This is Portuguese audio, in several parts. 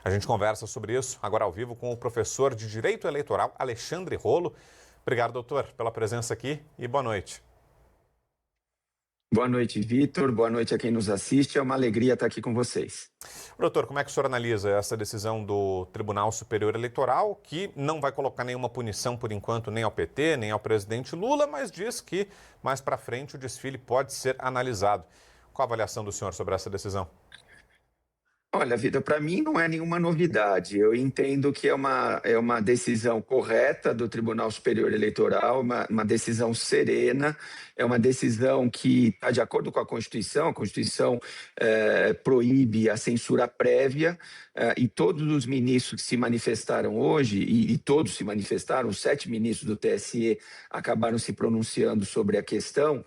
A gente conversa sobre isso agora ao vivo com o professor de Direito Eleitoral, Alexandre Rolo. Obrigado, doutor, pela presença aqui e boa noite. Boa noite, Vitor. Boa noite a quem nos assiste. É uma alegria estar aqui com vocês. Doutor, como é que o senhor analisa essa decisão do Tribunal Superior Eleitoral, que não vai colocar nenhuma punição por enquanto nem ao PT, nem ao presidente Lula, mas diz que mais para frente o desfile pode ser analisado? Qual a avaliação do senhor sobre essa decisão? Olha, Vitor, para mim não é nenhuma novidade. Eu entendo que é uma decisão correta do Tribunal Superior Eleitoral, uma decisão serena, é uma decisão que está de acordo com a Constituição proíbe a censura prévia, e todos os ministros que se manifestaram hoje, e todos se manifestaram, os 7 ministros do TSE acabaram se pronunciando sobre a questão,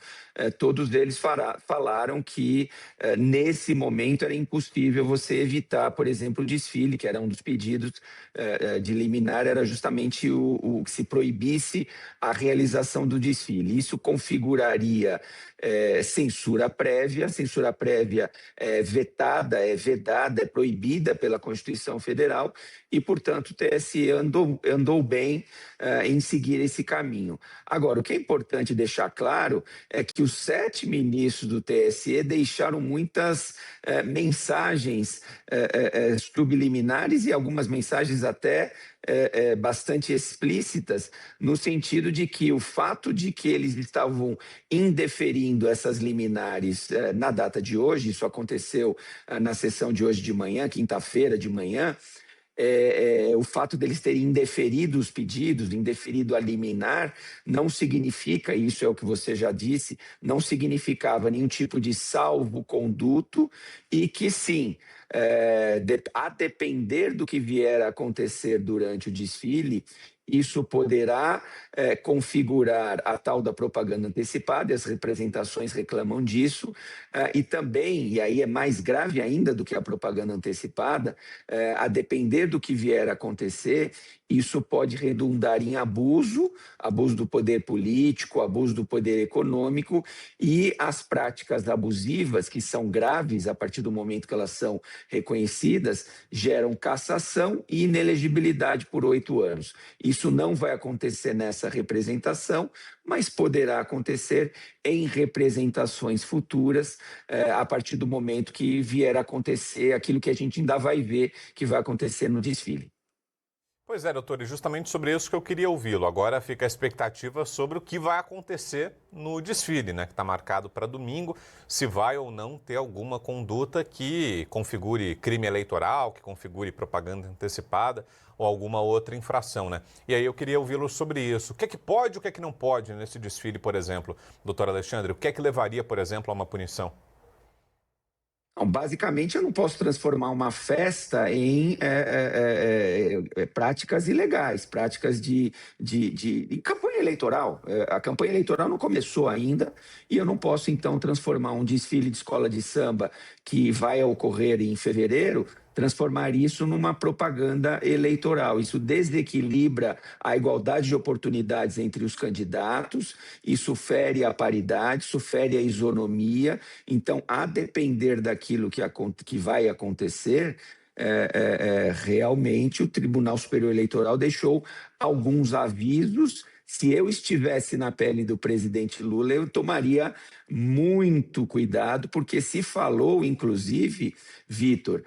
todos eles falaram que nesse momento era impossível você evitar, por exemplo, o desfile, que era um dos pedidos de liminar, era justamente o que se proibisse a realização do desfile. Isso configuraria censura prévia. Censura prévia é vetada, é vedada, é proibida pela Constituição Federal e, portanto, o TSE andou bem em seguir esse caminho. Agora, o que é importante deixar claro é que os 7 ministros do TSE deixaram muitas mensagens subliminares e algumas mensagens até bastante explícitas, no sentido de que o fato de que eles estavam indeferindo essas liminares na data de hoje, isso aconteceu na sessão de hoje de manhã, quinta-feira de manhã, o fato deles terem indeferido os pedidos, indeferido a liminar, não significa, e isso é o que você já disse, não significava nenhum tipo de salvo-conduto e que sim, a depender do que vier a acontecer durante o desfile, isso poderá configurar a tal da propaganda antecipada, e as representações reclamam disso, e também, e aí é mais grave ainda do que a propaganda antecipada, a depender do que vier a acontecer, isso pode redundar em abuso do poder político, abuso do poder econômico, e as práticas abusivas, que são graves a partir do momento que elas são reconhecidas, geram cassação e inelegibilidade por 8 anos. Isso não vai acontecer nessa representação, mas poderá acontecer em representações futuras, a partir do momento que vier a acontecer aquilo que a gente ainda vai ver que vai acontecer no desfile. Pois é, doutor, e justamente sobre isso que eu queria ouvi-lo. Agora fica a expectativa sobre o que vai acontecer no desfile, né, que está marcado para domingo, se vai ou não ter alguma conduta que configure crime eleitoral, que configure propaganda antecipada ou alguma outra infração, né? E aí eu queria ouvi-lo sobre isso. O que é que pode e o que é que não pode nesse desfile, por exemplo, doutor Alexandre? O que é que levaria, por exemplo, a uma punição? Então, basicamente, eu não posso transformar uma festa em práticas ilegais, práticas de campanha eleitoral. A campanha eleitoral não começou ainda e eu não posso, então, transformar um desfile de escola de samba que vai ocorrer em fevereiro, transformar isso numa propaganda eleitoral. Isso desequilibra a igualdade de oportunidades entre os candidatos, isso fere a paridade, isso fere a isonomia. Então, a depender daquilo que vai acontecer, realmente o Tribunal Superior Eleitoral deixou alguns avisos. Se eu estivesse na pele do presidente Lula, eu tomaria muito cuidado, porque se falou, inclusive, Vitor,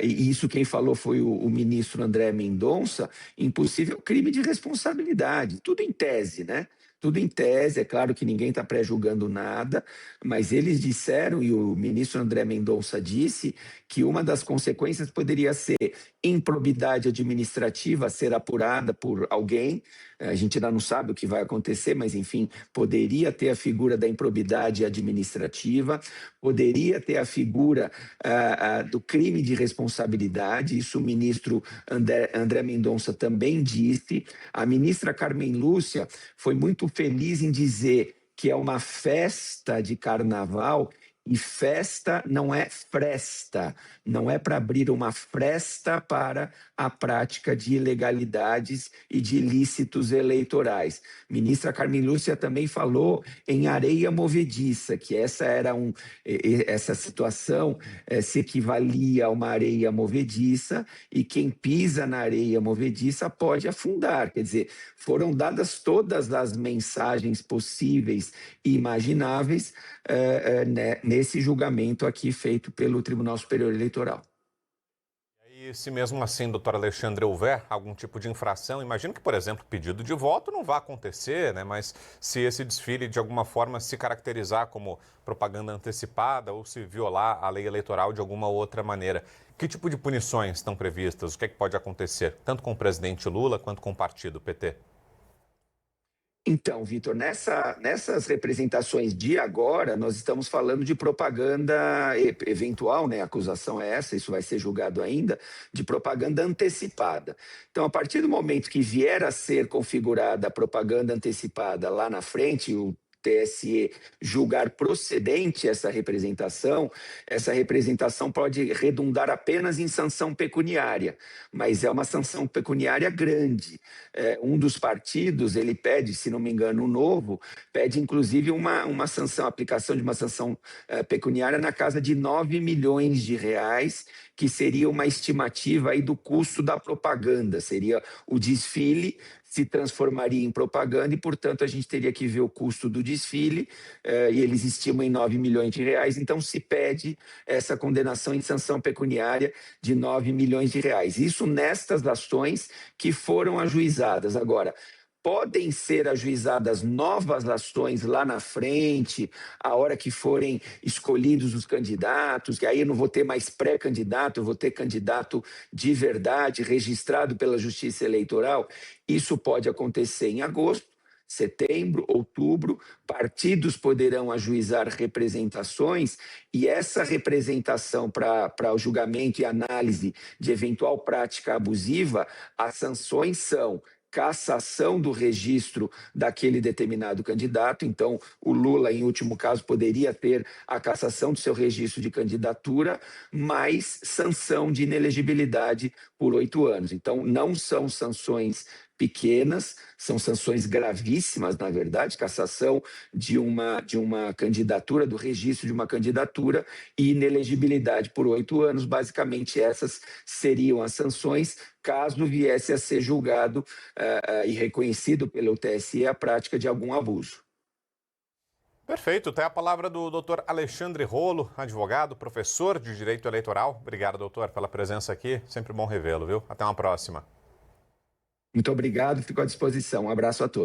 e isso quem falou foi o ministro André Mendonça, em possível crime de responsabilidade, tudo em tese, né? Tudo em tese, é claro que ninguém está pré-julgando nada, mas eles disseram, e o ministro André Mendonça disse, que uma das consequências poderia ser improbidade administrativa a ser apurada por alguém. A gente ainda não sabe o que vai acontecer, mas, enfim, poderia ter a figura da improbidade administrativa, poderia ter a figura do crime de responsabilidade, isso o ministro André Mendonça também disse. A ministra Carmen Lúcia foi muito feliz em dizer que é uma festa de carnaval E festa não é fresta, não é para abrir uma fresta para a prática de ilegalidades e de ilícitos eleitorais. Ministra Carmen Lúcia também falou em areia movediça, que essa situação se equivalia a uma areia movediça, e quem pisa na areia movediça pode afundar. Quer dizer, foram dadas todas as mensagens possíveis e imagináveis nesse julgamento aqui feito pelo Tribunal Superior Eleitoral. E se mesmo assim, doutor Alexandre, houver algum tipo de infração, imagino que, por exemplo, pedido de voto não vai acontecer, né? Mas se esse desfile de alguma forma se caracterizar como propaganda antecipada ou se violar a lei eleitoral de alguma outra maneira, que tipo de punições estão previstas? O que é que pode acontecer, tanto com o presidente Lula quanto com o partido PT? Então, Vitor, nessas representações de agora, nós estamos falando de propaganda eventual, né? A acusação é essa, isso vai ser julgado ainda, de propaganda antecipada. Então, a partir do momento que vier a ser configurada a propaganda antecipada lá na frente, o TSE julgar procedente essa representação pode redundar apenas em sanção pecuniária, mas é uma sanção pecuniária grande. Um dos partidos, ele pede, se não me engano, o Novo, pede inclusive uma sanção, aplicação de uma sanção pecuniária na casa de 9 milhões de reais, que seria uma estimativa aí do custo da propaganda, seria o desfile se transformaria em propaganda e, portanto, a gente teria que ver o custo do desfile, e eles estimam em 9 milhões de reais, então se pede essa condenação em sanção pecuniária de 9 milhões de reais. Isso nestas ações que foram ajuizadas. Agora, podem ser ajuizadas novas ações lá na frente, a hora que forem escolhidos os candidatos, que aí eu não vou ter mais pré-candidato, eu vou ter candidato de verdade, registrado pela Justiça Eleitoral. Isso pode acontecer em agosto, setembro, outubro, partidos poderão ajuizar representações, e essa representação para o julgamento e análise de eventual prática abusiva, as sanções são cassação do registro daquele determinado candidato. Então, o Lula, em último caso, poderia ter a cassação do seu registro de candidatura, mais sanção de inelegibilidade por 8 anos. Então, não são sanções pequenas, são sanções gravíssimas, na verdade, cassação de uma candidatura, do registro de uma candidatura, e inelegibilidade por 8 anos. Basicamente, essas seriam as sanções caso viesse a ser julgado e reconhecido pelo TSE a prática de algum abuso. Perfeito. Tem a palavra do doutor Alexandre Rolo, advogado, professor de Direito Eleitoral. Obrigado, doutor, pela presença aqui. Sempre bom revê-lo, viu? Até uma próxima. Muito obrigado, fico à disposição. Um abraço a todos.